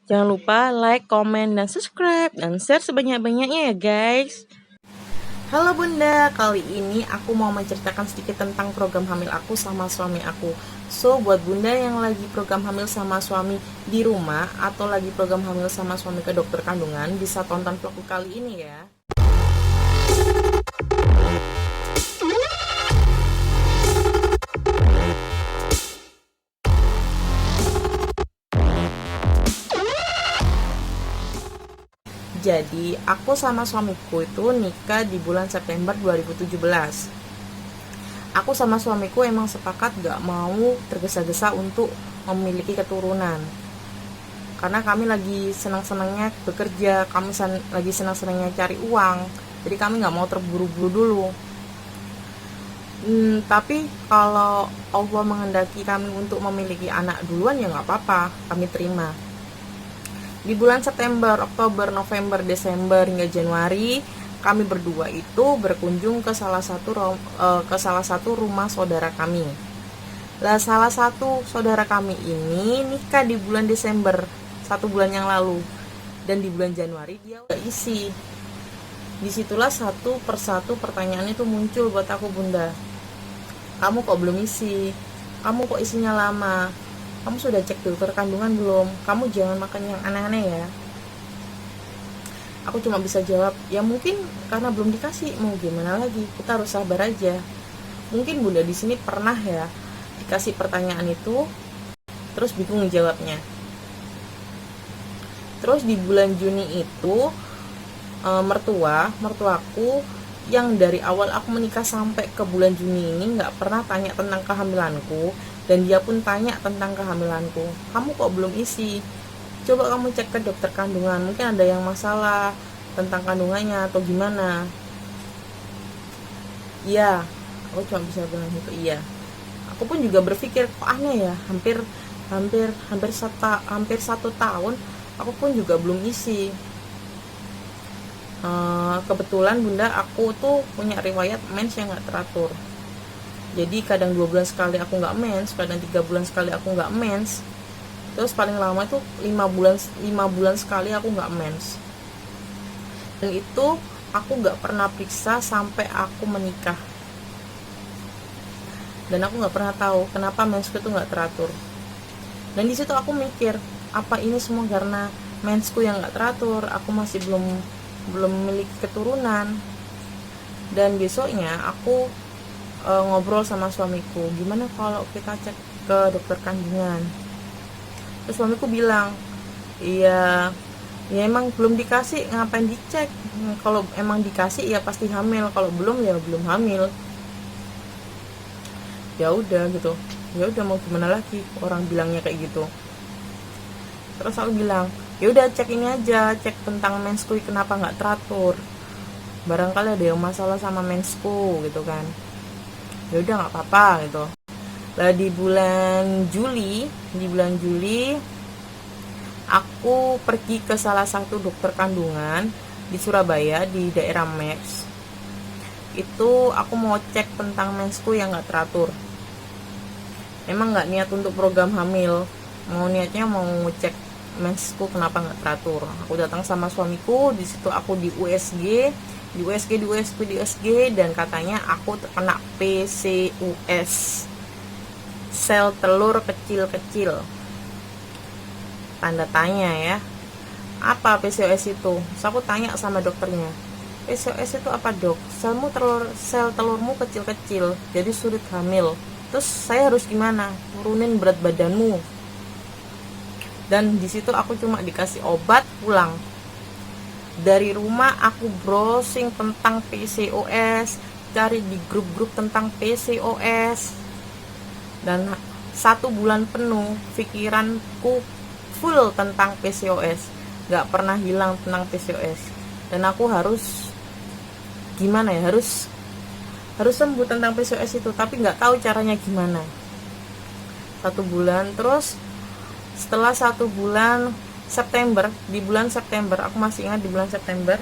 Jangan lupa like, komen, dan subscribe, dan share sebanyak-banyaknya ya guys. Halo Bunda, kali ini aku mau menceritakan sedikit tentang program hamil aku sama suami aku. So, buat Bunda yang lagi program hamil sama suami di rumah atau lagi program hamil sama suami ke dokter kandungan, bisa tonton vlogku kali ini ya. Jadi, aku sama suamiku itu nikah di bulan September 2017. Aku sama suamiku emang sepakat gak mau tergesa-gesa untuk memiliki keturunan. Karena kami lagi senang-senangnya bekerja, kami lagi senang-senangnya cari uang. Jadi kami gak mau terburu-buru dulu. Tapi kalau Allah menghendaki kami untuk memiliki anak duluan ya gak apa-apa, kami terima. Di bulan September, Oktober, November, Desember hingga Januari, kami berdua itu berkunjung ke salah satu rumah saudara kami. Lah, salah satu saudara kami ini nikah di bulan Desember, 1 bulan yang lalu, dan di bulan Januari dia udah isi. Disitulah satu persatu pertanyaan itu muncul buat aku, Bunda. Kamu kok belum isi? Kamu kok isinya lama? Kamu sudah cek dokter kandungan belum? Kamu jangan makan yang aneh-aneh ya. Aku cuma bisa jawab, ya mungkin karena belum dikasih, mau gimana lagi, kita harus sabar aja. Mungkin Bunda di sini pernah ya dikasih pertanyaan itu, terus bingung jawabnya. Terus di bulan Juni itu mertuaku yang dari awal aku menikah sampai ke bulan Juni ini nggak pernah tanya tentang kehamilanku, dan dia pun tanya tentang kehamilanku. Kamu kok belum isi? Coba kamu cek ke dokter kandungan, mungkin ada yang masalah tentang kandungannya atau gimana. Iya, aku cuma bisa bilang itu iya. Aku pun juga berpikir kok aneh ya, hampir 1 tahun aku pun juga belum isi. Kebetulan Bunda, aku tuh punya riwayat mens yang gak teratur. Jadi kadang 2 bulan sekali aku gak mens, kadang 3 bulan sekali aku gak mens. Terus paling lama itu 5 bulan sekali aku gak mens. Dan itu aku gak pernah periksa sampai aku menikah. Dan aku gak pernah tahu kenapa mensku itu gak teratur. Dan disitu aku mikir, apa ini semua karena mensku yang gak teratur, aku masih belum memiliki keturunan. Dan besoknya aku ngobrol sama suamiku, gimana kalau kita cek ke dokter kandungan. Terus suamiku bilang, iya ya emang belum dikasih, ngapain dicek? Kalau emang dikasih ya pasti hamil, kalau belum ya belum hamil. Ya udah gitu, ya udah mau gimana lagi, orang bilangnya kayak gitu. Terus aku bilang, ya udah cek ini aja, cek tentang mensku kenapa nggak teratur, barangkali ada yang masalah sama mensku gitu kan. Ya udah nggak apa-apa gitu. Lah di bulan Juli aku pergi ke salah satu dokter kandungan di Surabaya di daerah Max. Itu aku mau cek tentang mensku yang nggak teratur. Emang nggak niat untuk program hamil, niatnya mau cek mensku kenapa nggak teratur. Aku datang sama suamiku, di situ aku di USG, dan katanya aku terkena PCOS, sel telur kecil-kecil. Tanda tanya ya, apa PCOS itu? Terus aku tanya sama dokternya, PCOS itu apa dok? Sel telurmu kecil-kecil, jadi sulit hamil. Terus saya harus gimana? Turunin berat badanmu. Dan di situ aku cuma dikasih obat, pulang. Dari rumah aku browsing tentang PCOS, cari di grup-grup tentang PCOS. Dan 1 bulan penuh pikiranku full tentang PCOS, gak pernah hilang tentang PCOS. Dan aku harus gimana ya, harus sembuh tentang PCOS itu, tapi gak tahu caranya gimana. 1 bulan, terus setelah 1 bulan, di bulan September, aku masih ingat di bulan September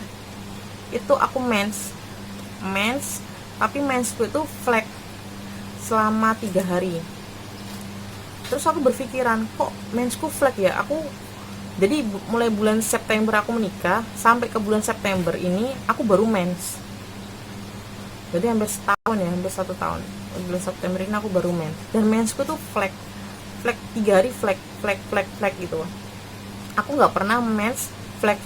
itu aku mens, tapi mensku itu flek selama 3 hari. Terus aku berpikiran, kok mensku flek ya, aku Jadi mulai bulan September aku menikah sampai ke bulan September ini aku baru mens. Jadi hampir setahun ya, hampir 1 tahun. Bulan September ini aku baru mens. Dan mensku tuh flek 3 hari flek gitu. Aku nggak pernah mens flek.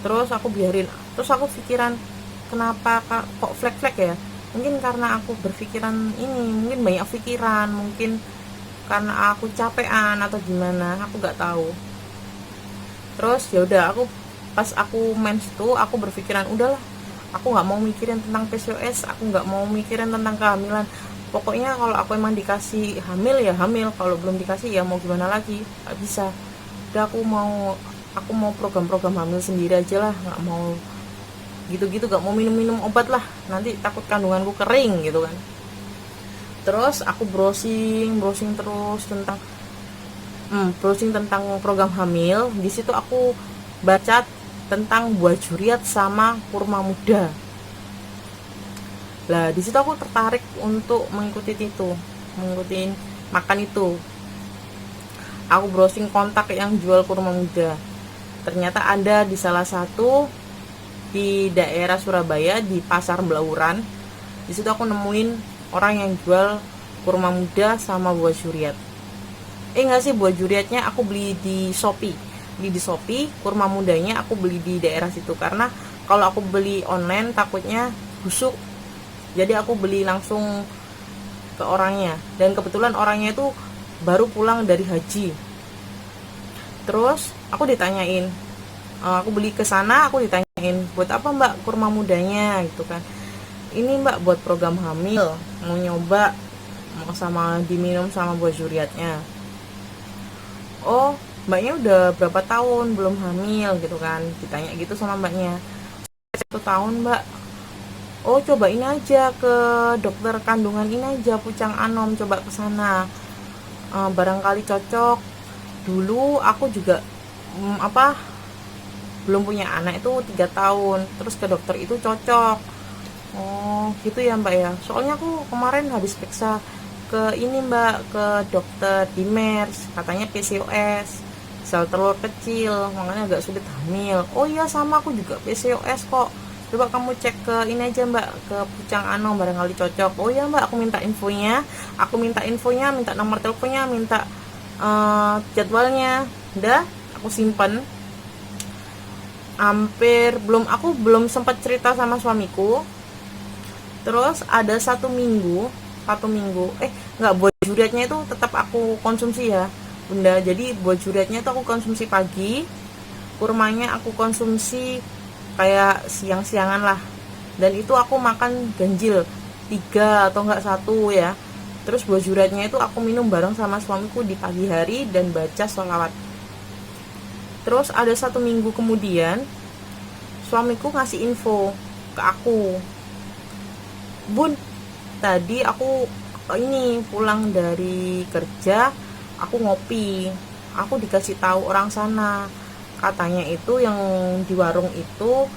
Terus aku biarin. Terus aku pikiran, kenapa kok flek ya? Mungkin karena aku berpikiran ini, mungkin banyak pikiran, mungkin karena aku capean atau gimana, aku nggak tahu. Terus ya udah, pas aku mens tuh aku berpikiran, udahlah, aku nggak mau mikirin tentang PCOS, aku nggak mau mikirin tentang kehamilan. Pokoknya kalau aku emang dikasih hamil ya hamil, kalau belum dikasih ya mau gimana lagi, nggak bisa. Udah, aku mau program-program hamil sendiri aja lah, nggak mau gitu-gitu, nggak mau minum obat lah, nanti takut kandunganku kering gitu kan. Terus aku browsing terus tentang program hamil. Di situ aku baca tentang buah juriat sama kurma muda. Lah di situ aku tertarik untuk mengikuti makan itu. Aku browsing kontak yang jual kurma muda. Ternyata ada di salah satu di daerah Surabaya, di Pasar Blauran. Di situ aku nemuin orang yang jual kurma muda sama buah juriat. Enggak sih, buah juriatnya aku beli di Shopee. Kurma mudanya aku beli di daerah situ, karena kalau aku beli online takutnya busuk. Jadi aku beli langsung ke orangnya, dan kebetulan orangnya itu baru pulang dari haji. Terus aku ditanyain, aku beli ke sana, aku ditanyain, buat apa mbak kurma mudanya gitu kan. Ini mbak buat program hamil, mau nyoba, mau sama diminum sama buah juriatnya. Oh, mbaknya udah berapa tahun belum hamil gitu kan, ditanya gitu sama mbaknya. 1 tahun mbak. Oh, cobain aja ke dokter kandungan ini aja, Pucang Anom, coba ke sana, barangkali cocok. Dulu aku juga belum punya anak itu 3 tahun, terus ke dokter itu cocok. Oh gitu ya mbak ya, soalnya aku kemarin habis periksa ke ini mbak, ke dokter Dimers, katanya PCOS, sel telur kecil, makanya agak sulit hamil. Oh iya, sama aku juga PCOS kok, coba kamu cek ke ini aja mbak, ke Pucang Anom, barangkali cocok. Oh iya mbak, aku minta infonya, minta nomor teleponnya, minta jadwalnya. Udah aku simpen. Aku belum sempat cerita sama suamiku. Terus ada 1 minggu, buah juriatnya itu tetap aku konsumsi ya bunda. Jadi buah juriatnya itu aku konsumsi pagi, kurmanya aku konsumsi kayak siang-siangan lah, dan itu aku makan ganjil 3 atau enggak 1 ya. Terus buah juriatnya itu aku minum bareng sama suamiku di pagi hari dan baca sholawat. Terus ada 1 minggu kemudian suamiku ngasih info ke aku, bun, tadi aku ini pulang dari kerja, aku ngopi, aku dikasih tahu orang sana, katanya itu yang di warung itu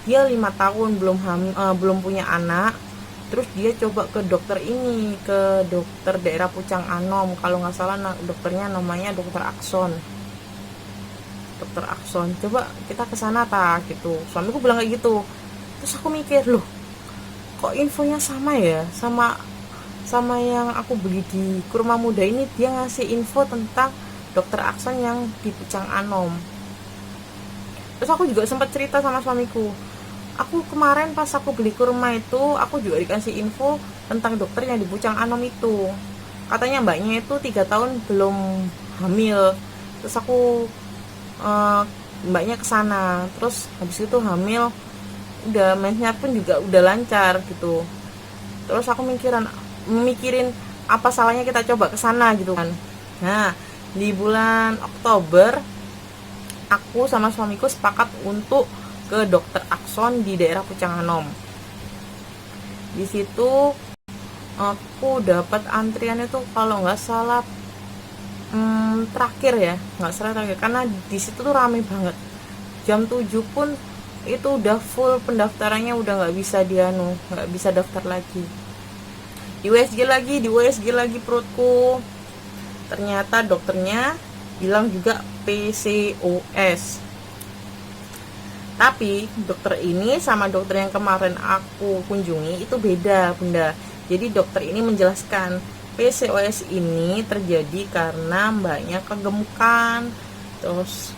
dia 5 tahun belum punya anak. Terus dia coba ke dokter ini, ke dokter daerah Pucang Anom, kalau nggak salah dokternya namanya dokter Akson. Coba kita ke sana gitu, suamiku bilang kayak gitu. Terus aku mikir, loh kok infonya sama ya, sama yang aku beli di kurma muda ini. Dia ngasih info tentang dokter Akson yang di Pucang Anom. Terus aku juga sempat cerita sama suamiku, aku kemarin pas aku beli kurma itu, aku juga dikasih info tentang dokter yang di Pucang Anom itu, katanya mbaknya itu 3 tahun belum hamil. Terus aku mbaknya kesana, terus habis itu hamil, udah mensnya pun juga udah lancar gitu. Terus aku mikirin apa salahnya kita coba ke sana gitu kan. Nah, di bulan Oktober aku sama suamiku sepakat untuk ke dokter Akson di daerah Pucang Anom. Di situ aku dapat antrian itu kalau nggak salah terakhir ya, karena di situ tuh rame banget. Jam 7 pun itu udah full pendaftarannya, udah nggak bisa daftar lagi. Di USG lagi perutku. Ternyata dokternya bilang juga PCOS. Tapi dokter ini sama dokter yang kemarin aku kunjungi itu beda, Bunda. Jadi dokter ini menjelaskan PCOS ini terjadi karena mbaknya kegemukan. Terus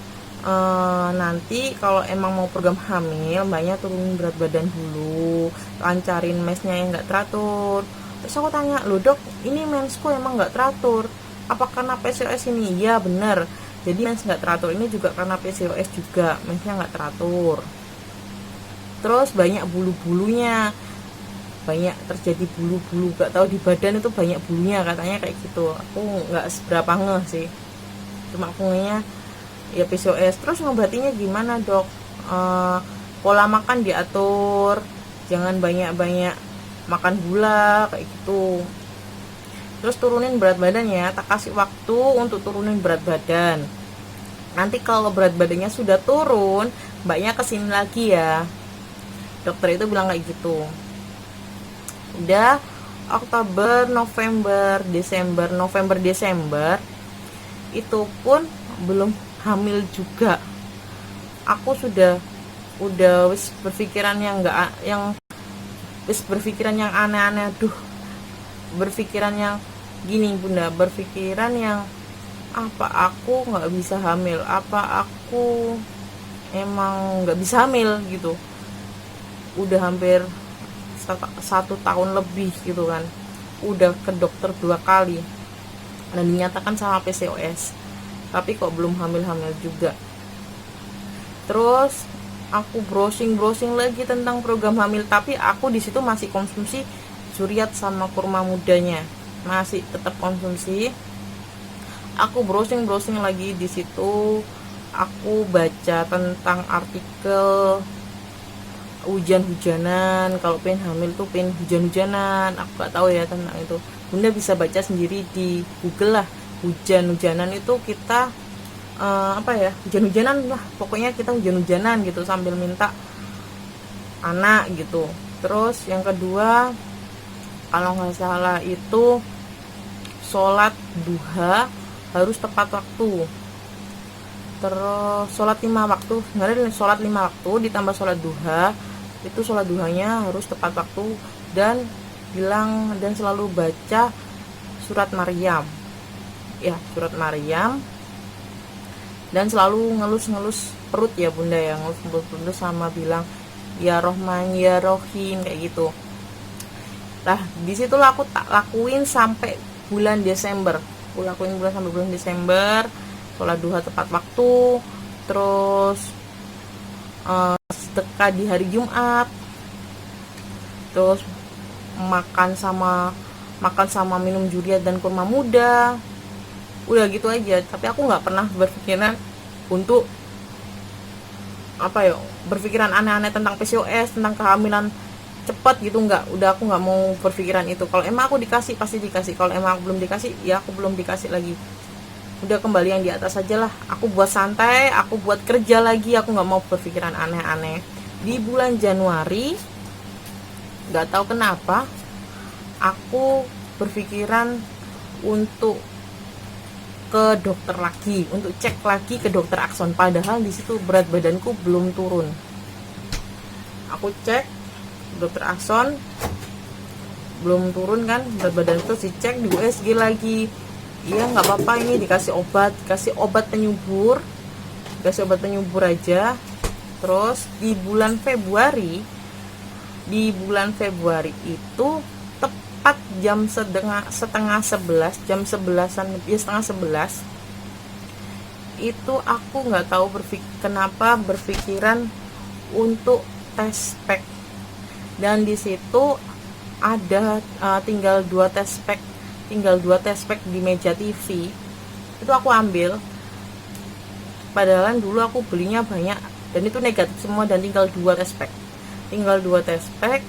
nanti kalau emang mau program hamil, mbaknya turunin berat badan dulu, lancarin mensnya yang nggak teratur. Terus aku tanya, loh dok, ini mensku emang nggak teratur, apa karena PCOS ini? Iya bener, jadi mens nggak teratur ini juga karena PCOS juga, mensnya nggak teratur. Terus banyak bulu-bulunya, banyak terjadi bulu-bulu, gak tahu di badan itu banyak bulunya katanya kayak gitu. Aku nggak seberapa ngeh sih, cuma aku ngehnya ya PCOS. Terus ngobatinya gimana dok? Pola makan diatur, jangan banyak-banyak makan gula kayak gitu. Terus turunin berat badan ya, tak kasih waktu untuk turunin berat badan. Nanti kalau berat badannya sudah turun, mbaknya kesini lagi ya. Dokter itu bilang kayak gitu. Udah Oktober, November, Desember itu pun belum hamil juga. Aku udah wis berpikiran yang aneh-aneh. Berpikiran yang gini Bunda, berpikiran yang apa aku nggak bisa hamil, apa aku emang nggak bisa hamil gitu. Udah hampir 1 tahun lebih gitu kan, udah ke dokter 2 kali dan dinyatakan sama PCOS, tapi kok belum hamil-hamil juga. Terus aku browsing lagi tentang program hamil, tapi aku di situ masih konsumsi zuriat sama kurma mudanya, masih tetap konsumsi. Aku browsing lagi di situ, aku baca tentang artikel hujan-hujanan, kalau pengen hamil tuh pengen hujan-hujanan. Aku gak tahu ya tentang itu, Bunda bisa baca sendiri di Google lah. Hujan-hujanan itu kita hujan-hujanan lah, pokoknya kita hujan-hujanan gitu sambil minta anak gitu. Terus yang kedua, kalau nggak salah itu sholat duha harus tepat waktu. Terus sholat 5 waktu, sebenarnya sholat 5 waktu ditambah sholat duha, itu sholat duhanya harus tepat waktu, dan selalu baca surat Maryam ya, surat Maryam, dan selalu ngelus perut ya Bunda ya, ngelus perut sama bilang ya Rohman ya Rohim kayak gitu. Nah disitulah aku tak lakuin sampai bulan Desember. Sholat duha tepat waktu, terus sedekah di hari Jumat, terus makan sama minum juriat dan kurma muda. Udah gitu aja. Tapi aku nggak pernah berpikiran untuk berpikiran aneh-aneh tentang PCOS, tentang kehamilan cepat gitu. Udah aku nggak mau berpikiran itu. Kalau emang aku dikasih pasti dikasih, kalau emang aku belum dikasih ya aku belum dikasih lagi. Udah kembali yang di atas aja lah. Aku buat santai, aku buat kerja lagi, aku nggak mau berpikiran aneh-aneh. Di bulan Januari nggak tahu kenapa aku berpikiran untuk ke dokter lagi, untuk cek lagi ke dokter Akson, padahal di situ berat badanku belum turun. Aku cek dokter Akson belum turun kan berat badan, itu dicek di USG lagi. Iya nggak apa-apa, ini dikasih obat penyubur aja. Terus di bulan Februari itu tepat jam setengah 11 itu aku nggak tahu kenapa berpikiran untuk tes pack, dan di situ ada tinggal dua tes pack di meja TV. Itu aku ambil, padahal dulu aku belinya banyak dan itu negatif semua, dan tinggal dua tes pack.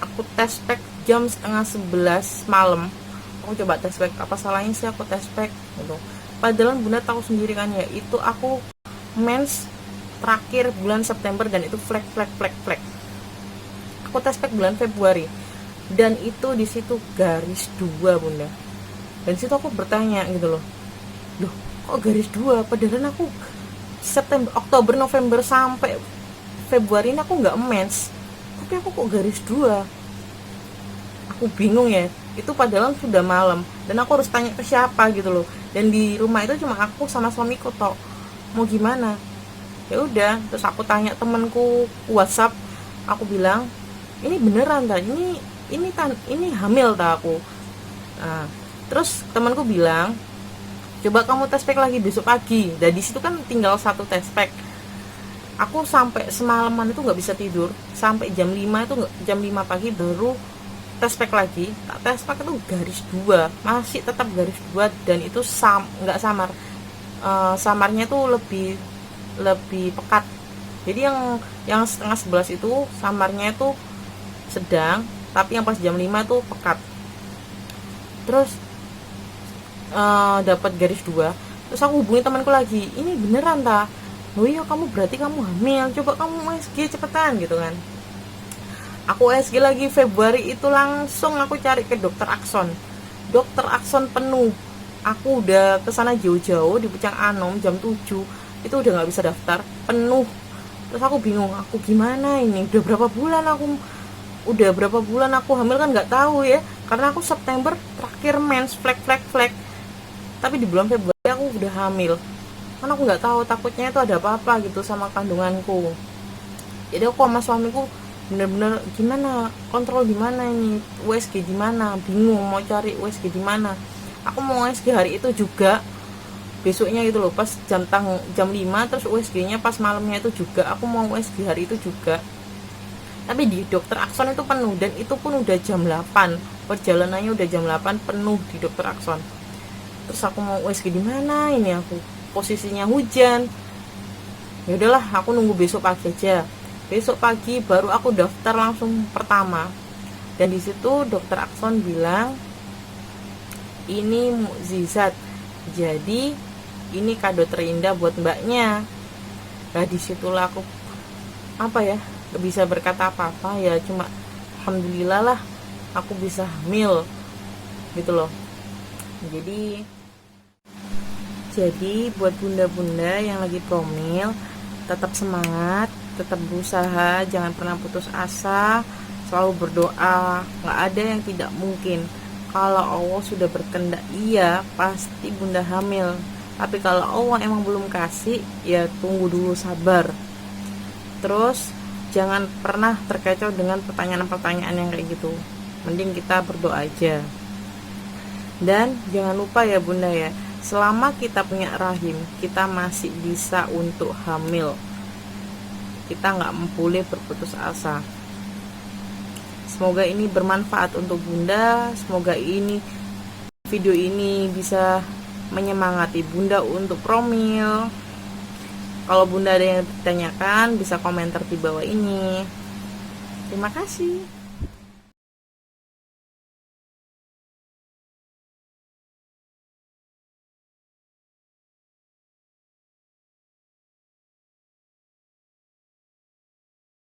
Aku tes pack jam setengah 11 malam. Aku coba tes pack, apa salahnya sih aku tes pack gitu. Padahal Bunda tahu sendiri kan ya, itu aku mens terakhir bulan September dan itu flek. Aku tes pack bulan Februari dan itu di situ garis 2 Bunda. Dan situ aku bertanya gitu loh, kok garis 2, padahal aku September, Oktober, November sampai Februari ini aku nggak mens, tapi aku kok garis 2. Aku bingung ya, itu padahal sudah malam dan aku harus tanya ke siapa gitu loh, dan di rumah itu cuma aku sama suamiku tok, mau gimana. Ya udah, terus aku tanya temanku WhatsApp, aku bilang ini beneran tak, ini hamil tak aku. Nah, terus temanku bilang coba kamu tes pack lagi besok pagi. Dan di situ kan tinggal 1 tes pack. Aku sampai semalaman itu nggak bisa tidur, sampai jam 5 itu, jam 5 pagi baru tes pack lagi. Tak tes pack itu garis 2, masih tetap garis 2, dan itu nggak samar. Samarnya itu lebih pekat. Jadi yang setengah 11 itu samarnya itu sedang, tapi yang pas jam 5 itu pekat. Terus dapat garis 2. Terus aku hubungi temanku lagi, ini beneran tak? Oh iya, kamu berarti kamu hamil, coba kamu USG cepetan gitu kan. Aku USG lagi Februari itu, langsung aku cari ke dokter Akson. Dokter Akson penuh. Aku udah kesana jauh-jauh di Pucang Anom jam 7, itu udah nggak bisa daftar, penuh. Terus aku bingung, aku gimana ini, udah berapa bulan aku hamil kan nggak tahu ya, karena aku September terakhir mens, flek. Tapi di bulan Februari aku udah hamil, karena aku nggak tahu, takutnya itu ada apa-apa gitu sama kandunganku. Jadi aku sama suamiku bener-bener gimana, kontrol gimana ini, USG gimana, bingung mau cari USG di mana. Aku mau USG hari itu juga, besoknya gitu loh, pas jam 5, terus USG-nya pas malamnya itu juga, aku mau USG hari itu juga. Tapi di dokter Akson itu penuh, dan itu pun udah jam 8, perjalanannya udah jam 8, penuh di dokter Akson. Terus aku mau USG di mana ini, aku posisinya hujan. Ya udahlah, aku nunggu besok pagi aja. Besok pagi baru aku daftar langsung pertama. Dan di situ dokter Akson bilang ini mukjizat. Jadi ini kado terindah buat mbaknya. Nah disitulah aku gak bisa berkata apa-apa ya, cuma alhamdulillah lah aku bisa hamil gitu loh. Jadi buat bunda-bunda yang lagi promil, tetap semangat, tetap berusaha, jangan pernah putus asa, selalu berdoa, nggak ada yang tidak mungkin. Kalau Allah sudah berkehendak, iya pasti bunda hamil. Tapi kalau Allah emang belum kasih, ya tunggu dulu, sabar. Terus jangan pernah terkecoh dengan pertanyaan-pertanyaan yang kayak gitu. Mending kita berdoa aja. Dan jangan lupa ya bunda ya, selama kita punya rahim, kita masih bisa untuk hamil. Kita nggak boleh berputus asa. Semoga ini bermanfaat untuk bunda. Semoga video ini bisa menyemangati bunda untuk promil. Kalau bunda ada yang ditanyakan, bisa komentar di bawah ini. Terima kasih.